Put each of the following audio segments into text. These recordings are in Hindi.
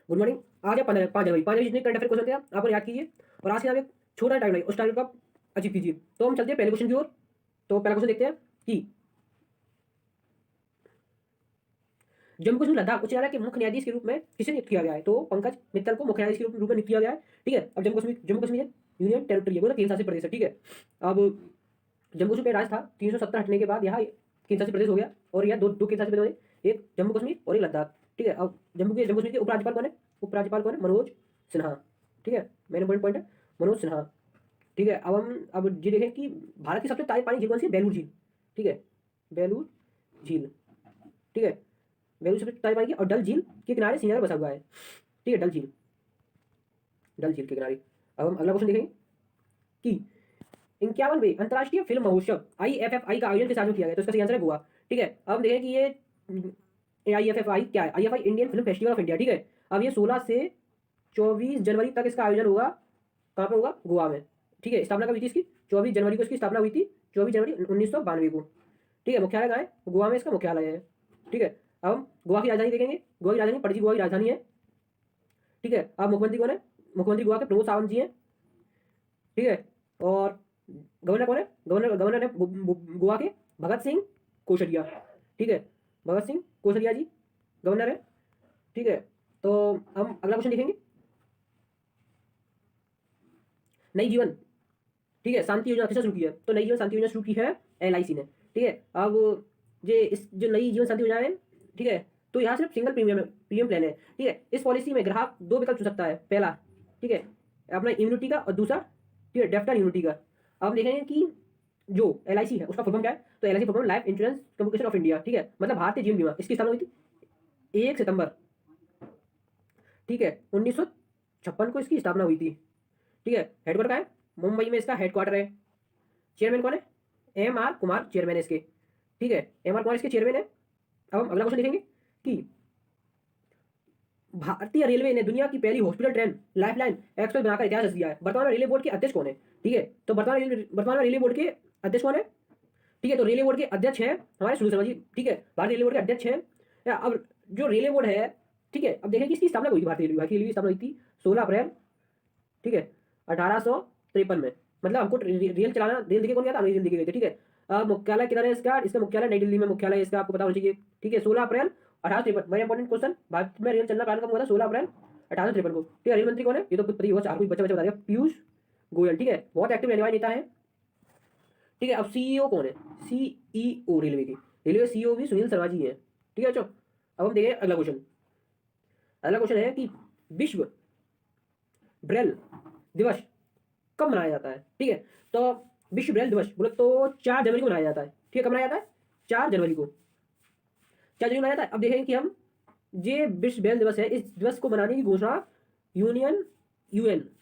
Good morning. आज है 5 जनवरी। 5 जनवरी जितने करंट अफेयर क्वेश्चन थे आप याद कीजिए और आज के आप एक छोटा टाइम उस टाइम का अचीव कीजिए। तो हम चलते हैं पहले क्वेश्चन की ओर। तो पहला क्वेश्चन देखते हैं कि जम्मू कश्मीर लद्दाख उच्च न्यायालय के मुख्य न्यायाधीश के रूप में किसे नियुक्त किया गया है? तो पंकज मित्तल को मुख्य न्यायाधीश के रूप में नियुक्त किया गया है। ठीक है। अब जम्मू कश्मीर यूनियन टेरिटरी है, वो केंद्र शासित प्रदेश है। ठीक है। अब जम्मू कश्मीर राज था 370 हटने के बाद यहाँ केंद्र शासित प्रदेश हो गया और यह दो दो केंद्र शासित प्रदेश बने, एक जम्मू कश्मीर और एक लद्दाख। ठीक है। अब जम्मू कश्मीर के उपराज्यपाल कौन है? उपराज्यपाल कौन है? मनोज सिन्हा। ठीक है। मेन इंपॉर्टेंट पॉइंट है मनोज सिन्हा। ठीक है। अब ये देखें कि भारत की सबसे ताज़ी पानी झील कौन सी है? बेलूर झील। ठीक है। बेलूर झील। ठीक है। बेलूर सबसे ताज़ी पानी की और डल झील के किनारे श्रीनगर बसा हुआ है। ठीक है। डल झील के किनारे। अब हम अगला क्वेश्चन देखेंगे कि 51वें अंतर्राष्ट्रीय फिल्म महोत्सव IFFI का आयोजन किस राज्य में किया गया? तो इसका सही आंसर है गोवा। ठीक है। अब हम देखें कि ये IFFI क्या है? IFFI Indian film festival of India. ठीक है। अब ये 16 से 24 जनवरी तक इसका आयोजन होगा। कहाँ पे होगा? गोवा में। ठीक है। स्थापना कब हुई थी इसकी? 24 जनवरी को इसकी स्थापना हुई थी। 24 जनवरी 1992 को। ठीक है। मुख्यालय कहाँ है? गोवा में इसका मुख्यालय है। ठीक है। अब हम गोवा की राजधानी देखेंगे। गोवा की राजधानी पणजी गोवा की राजधानी है। ठीक है। अब मुख्यमंत्री कौन है? मुख्यमंत्री गोवा के प्रमोद सावंत जी हैं। ठीक है। और गवर्नर कौन है? गवर्नर है गोवा के भगत सिंह कोश्यारिया। ठीक है। भगत सिंह कोश्यारिया जी गवर्नर है। ठीक है। तो हम अगला क्वेश्चन देखेंगे। नई जीवन, ठीक है, शांति योजना किसने शुरू की है? तो नई जीवन शांति योजना शुरू की है LIC ने। ठीक है। अब ये इस जो नई जीवन शांति योजना है, ठीक है, तो यहाँ सिर्फ सिंगल प्रीमियम प्लान है। ठीक है। इस पॉलिसी में ग्राहक दो विकल्प चुन सकता है। पहला, ठीक है, अपना इम्यूनिटी का, और दूसरा, ठीक है, डेफ्टर इम्यूनिटी का। अब देखेंगे कि जो LIC है उसका फुल फॉर्म क्या है? तो LIC full form life insurance corporation of India. ठीक है। मतलब भारतीय जीवन बीमा। इसकी स्थापना हुई थी 1 सितंबर, ठीक है, 1956 को इसकी स्थापना हुई थी। ठीक है। हेडक्वार्टर का है मुंबई में, इसका हेडक्वार्टर है। चेयरमैन कौन है? MR कुमार चेयरमैन है इसके। ठीक है। MR कुमार इसके चेयरमैन है। अब हम अगला क्वेश्चन देखेंगे कि भारतीय रेलवे ने दुनिया की पहली हॉस्पिटल ट्रेन लाइफलाइन एक्सप्रेस बनाकर इतिहास रच दिया है। वर्तमान में रेलवे बोर्ड के अध्यक्ष कौन है? ठीक है। तो वर्तमान में रेलवे बोर्ड के अध्यक्ष कौन है? ठीक है। तो रेलवे बोर्ड के अध्यक्ष हैं हमारे सुनील शर्मा जी। ठीक है। भारतीय रेलवे बोर्ड के अध्यक्ष हैं। अब जो रेलवे बोर्ड है, ठीक है, अब देखें कि इसकी स्थापना हुई थी। भारतीय रेलवे की स्थापना हुई थी 16 अप्रैल, ठीक है, 1853 में। मतलब हमको रेल चलाना, रेल दिखे कौन गया था? अंग्रेज दिखे गए थे। ठीक है। मुख्यालय किधर है इसका? इसका मुख्यालय नई दिल्ली में मुख्यालय है इसका, आपको पता होना चाहिए। ठीक है। 16 April 1853। Very important question. Bharat में रेल चलना प्रारंभ कब हुआ था? 16 अप्रैल 1853 को। ठीक है। रेल मंत्री कौन है? ये तो पता ही होगा, चार कोई बच्चा बच्चा बता दिया, पीयूष गोयल। ठीक है। बहुत एक्टिव रहने वाले नेता है। ठीक है। अब CEO कौन है? CEO रेलवे की, रेलवे CEO भी सुनील शर्मा जी हैं। ठीक है बच्चों। अब हम देखें अगला क्वेश्चन। अगला क्वेश्चन है कि विश्व ब्रेल दिवस कब मनाया जाता है? ठीक है। तो विश्व ब्रेल दिवस बोले तो 4 जनवरी को मनाया जाता है। ठीक है। कब मनाया जाता है? 4 जनवरी को। 4 जनवरी मनाया जाता है। अब देखेंगे कि हम ये विश्व ब्रेल दिवस है, इस दिवस को मनाने की घोषणा UN,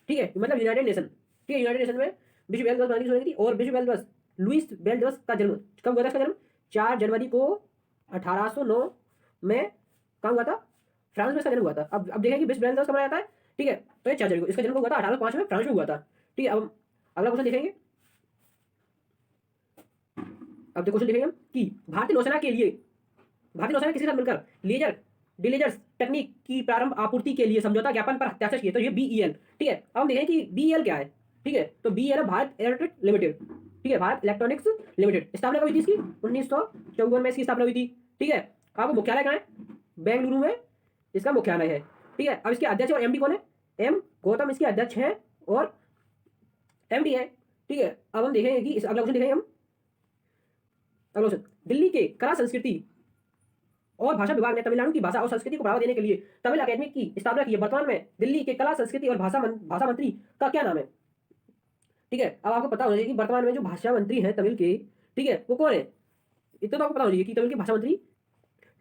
ठीक है, मतलब यूनाइटेड नेशन, ठीक है, यूनाइटेड नेशन में विश्व ब्रेल दिवस मनाने की घोषणा की थी। और विश्व ब्रेल दिवस, लुईस ब्रेल दिवस का जन्म कब हुआ था? इसका जन्म 4 जनवरी को 1809 में कहाँ हुआ था? फ्रांस में इसका जन्म हुआ था। अब देखें कि विश्व ब्रेल दिवस कब मनाया जाता है? ठीक है। तो ये 4 जनवरी को इसका जन्म हुआ था। 1805 में फ्रांस में हुआ था। ठीक है। अब हम अगला क्वेश्चन देखेंगे। अब क्वेश्चन देखेंगे हम कि भारतीय नौसेना किसके साथ मिलकर लेजर डिलीजर्स तकनीक की प्रारंभ आपूर्ति के लिए समझौता ज्ञापन पर हस्ताक्षर किए? तो ये BEL। ठीक है। अब हम देखें कि BEL क्या है। ठीक है। तो BEL है भारत इलेक्ट्रिक लिमिटेड। ठीक है। Bharat electronics limited. स्थापना कब हुई थी इसकी? 1954 में इसकी स्थापना हुई थी। ठीक है। अब मुख्यालय कहाँ है? बेंगलुरु में इसका मुख्यालय है। ठीक है। अब इसके अध्यक्ष और MD कौन है? M गौतम इसके अध्यक्ष हैं और MD है। ठीक है। अब हम देखेंगे कि इस अगला क्वेश्चन देखेंगे हम। अगला क्वेश्चन, दिल्ली के कला संस्कृति और भाषा विभाग ने तमिलनाडु की भाषा और संस्कृति को बढ़ावा देने के लिए तमिल अकेडमी की स्थापना की है। वर्तमान में दिल्ली के कला संस्कृति और भाषा मंत्री का क्या नाम है? ठीक है। अब आपको पता होना चाहिए कि वर्तमान में जो भाषा मंत्री हैं तमिल के, ठीक है, वो कौन है? इतना तो आपको पता होना चाहिए कि तमिल के भाषा मंत्री।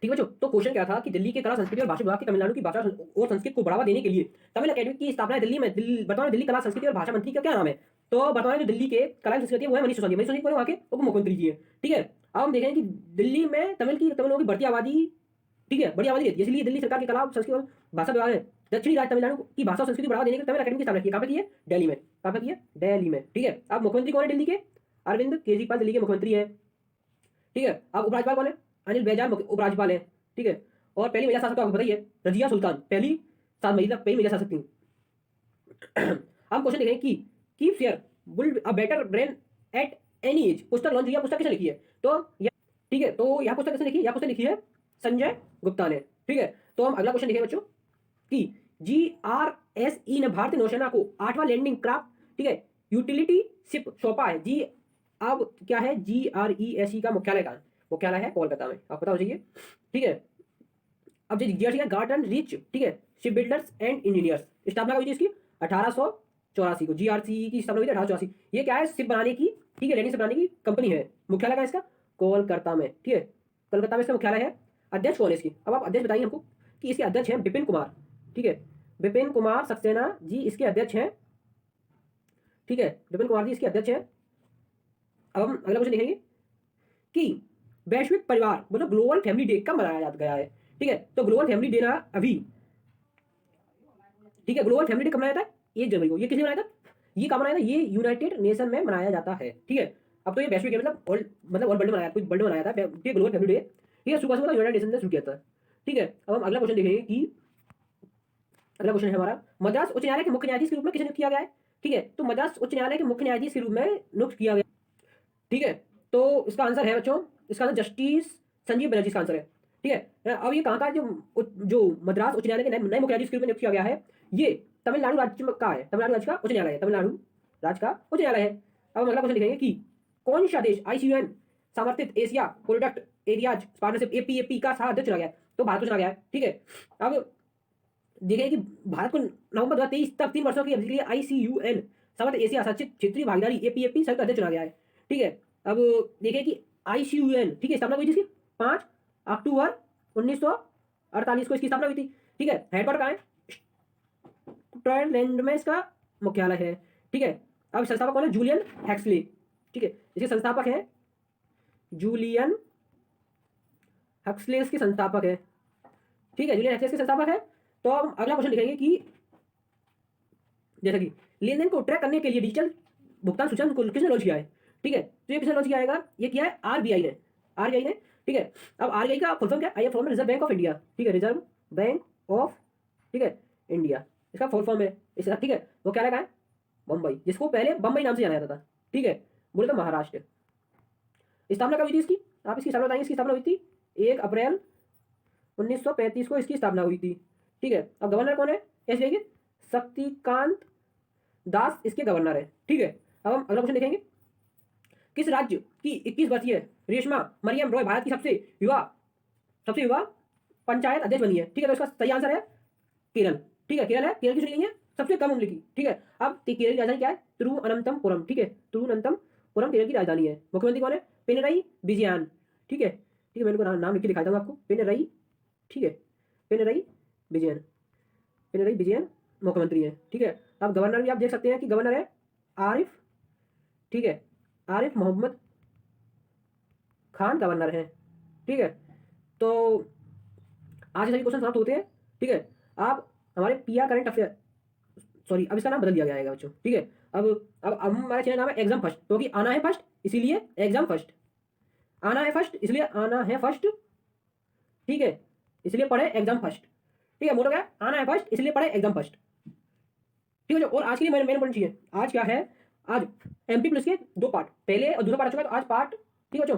ठीक है बच्चों। तो क्वेश्चन क्या था कि दिल्ली के कला संस्कृति और भाषा विभाग की तमिलनाडु की भाषा और संस्कृति को बढ़ावा देने के लिए तमिल अकेडमी की स्थापना है दिल्ली में। वर्तमान में दिल्ली कला संस्कृति और भाषा मंत्री का क्या नाम है? तो वर्तमान में जो दिल्ली के कला संस्कृति है वो है मनीष सिसोदिया। मनीष सिसोदिया कौन है? वहाँ के उप मुख्यमंत्री जी है। ठीक है। अब हम देखें कि दिल्ली में तमिलों की बढ़ती आबादी, ठीक है, बड़ी आबादी रहती है, इसलिए दिल्ली सरकार के कला संस्कृति और भाषा विभाग है दक्षिणी राज्य तमिलनाडु की भाषा और संस्कृति बढ़ावा देने के लिए तमिल अकेडमी की स्थापना की है। कहाँ पे की है? दिल्ली में। कहाँ पे की है? दिल्ली में। ठीक है। अब मुख्यमंत्री कौन है दिल्ली के? अरविंद केजरीवाल दिल्ली के मुख्यमंत्री है। ठीक है। अब उपराज्यपाल कौन है? अनिल बैजल उपराज्यपाल है। ठीक है। और पहली महिला शासक तो आपको पता ही है, रजिया सुल्तान पहली 7 मई तक पे मिल जा सकती हैं। हम क्वेश्चन देखें कि keep share built a better brain at any as. पुस्तक लॉन्च हुई है, पुस्तक किसने लिखी है? तो ठीक है, तो यह पुस्तक किसने लिखी है? यह पुस्तक लिखी है संजय गुप्ता ने। ठीक है, तो हम अगला क्वेश्चन देखें बच्चों कि GRSE ने भारतीय नौसेना को 8वां लैंडिंग क्राफ्ट, ठीक है, यूटिलिटी शिप सौंपा है। जी अब क्या है? GRESE का मुख्यालय कहाँ है? मुख्यालय है कोलकाता में, आपको पता हो चाहिए। ठीक है, अब जो GRC का गार्डन रिच, ठीक है, शिप बिल्डर्स एंड इंजीनियर्स, स्थापना हुई थी इसकी 1884 को। GRC की स्थापना हुई थी 1884। ये क्या है? शिप बनाने की, ठीक है, लैंडिंग शिप बनाने की कंपनी है। मुख्यालय का इसका कोलकाता में, ठीक है, कोलकाता में इसका मुख्यालय है। अध्यक्ष कौन है इसकी? अब आप अध्यक्ष बताइए हमको कि इसके अध्यक्ष हैं विपिन कुमार। ठीक है, विपिन कुमार सक्सेना जी इसके अध्यक्ष हैं। ठीक है, विपिन कुमार जी इसके अध्यक्ष हैं। अब हम अगला क्वेश्चन देखेंगे कि वैश्विक परिवार मतलब ग्लोबल फैमिली डे कब मनाया गया है? ठीक है, तो ग्लोबल फैमिली डे ना अभी, ठीक है, ग्लोबल फैमिली डे कब मनाया था? 1 जनवरी को। ये किसने बनाया था? ये कब मनाया था? ये यूनाइटेड नेशन में मनाया जाता है। ठीक है, अब तो ये वैश्विक है, मतलब ऑल वर्ल्ड में मनाया, कुछ वर्ल्ड में मनाया था ये ग्लोबल फैमिली डे। ठीक है, सुबह सुबह यूनाइटेड नेशन ने शुरू किया था। ठीक है, अब हम अगला क्वेश्चन देखेंगे कि अगला क्वेश्चन है हमारा, मद्रास उच्च न्यायालय के मुख्य न्यायाधीश के रूप में किसे नियुक्त किया गया है? ठीक है, तो मद्रास उच्च न्यायालय के मुख्य न्यायाधीश के रूप में नियुक्त किया गया। ठीक है, तो इसका आंसर है बच्चों, इसका आंसर जस्टिस संजीव बनर्जी का आंसर है। ठीक है, अब ये कहाँ का जो मद्रास उच्च न्यायालय के नए नए मुख्य न्यायाधीश के रूप में नियुक्त किया गया है, ये तमिलनाडु राज्य का है। तमिलनाडु राज्य का उच्च न्यायालय है, तमिलनाडु राज्य का उच्च न्यायालय है। अब हम अगला क्वेश्चन देखेंगे कि कौन सा देश ICUN समर्थित Asia product areas partnership APAP का सह अध्यक्ष चुना गया है? तो भारत को चुना गया है। ठीक है, अब देखिए कि भारत को नवंबर 2023 तक 3 वर्षों के लिए ICUN समर्थ एशिया सचित क्षेत्रीय भागीदारी APAP संयुक्त अध्यक्ष चुना गया है। ठीक है, अब देखिए कि ICUN, ठीक है, स्थापना हुई थी इसकी 5 अक्टूबर 1948 को इसकी स्थापना हुई थी। ठीक है, हेडक्वार्टर कहाँ है? स्कॉटलैंड में इसका मुख्यालय है। ठीक है, अब संस्थापक कौन है? जूलियन हैक्सले। ठीक है, इसके संस्थापक हैं जूलियन हक्सले, इसके संस्थापक है। ठीक है, जूलियन हक्सले के संस्थापक है। तो हम अगला क्वेश्चन लिखेंगे कि जैसा कि लेन देन को ट्रैक करने के लिए डिजिटल भुगतान सूचना को किसने लॉन्च किया है? ठीक है, तो ये किसने लॉन्च किया है? ये किया है RBI ने। RBI ने, ठीक है, अब RBI का फुल फॉर्म क्या है? Form reserve bank of India. ठीक है, रिजर्व बैंक ऑफ, ठीक है, इंडिया इसका फुल फॉर्म है इसका। ठीक है, वो क्या लगा है? मुंबई, जिसको पहले बम्बई नाम से जाना जाता था। ठीक है, बोले तो महाराष्ट्र। स्थापना कब हुई थी इसकी? आप इसकी स्थापना बताएंगे। इसकी स्थापना हुई थी 1 अप्रैल 1935 को इसकी स्थापना हुई थी। ठीक है, अब गवर्नर कौन है SBI के? शक्तिकांत दास इसके गवर्नर है। ठीक है, अब हम अगला क्वेश्चन देखेंगे, किस राज्य की 21 वर्षीय रेशमा मरियम रॉय भारत की सबसे युवा पंचायत अध्यक्ष बनी है? ठीक है, तो इसका सही आंसर है केरल। ठीक है, केरल है। केरल की सुनी है सबसे कम उम्र की। ठीक है, अब केरल की राजधानी क्या है? तिरुवनंतपुरम। ठीक है, तिरुवनंतपुरम केरल की राजधानी है। मुख्यमंत्री कौन है? पिनरई विजयन। ठीक है, ठीक है, मैं इनको नाम लिख के दिखाता हूँ आपको। पिनरई, ठीक है, पिनरई विजयन, पिनरई विजयन मुख्यमंत्री है। ठीक है, अब गवर्नर भी आप देख सकते हैं कि गवर्नर है आरिफ, ठीक है, आरिफ मोहम्मद खान गवर्नर है। ठीक है, तो आज सभी क्वेश्चन समाप्त होते हैं। ठीक है, आप हमारे PR करंट अफेयर, सॉरी अब इसका नाम बदल दिया गया है बच्चों। ठीक है, अब हमारा चैनल नाम है एग्जाम फर्स्ट, क्योंकि आना है फर्स्ट इसीलिए एग्जाम फर्स्ट, आना है फर्स्ट इसलिए आना है फर्स्ट। ठीक है, इसलिए पढ़े एग्जाम फर्स्ट। ठीक है, मोटो क्या है? आना है फर्स्ट इसलिए पढ़े एग्जाम फर्स्ट। ठीक है, और आज के लिए मेन पॉइंट चाहिए, आज क्या है? आज MP+ के 2 पार्ट, पहले और दूसरा पार्ट आ चुका है, तो आज पार्ट, ठीक है बच्चों,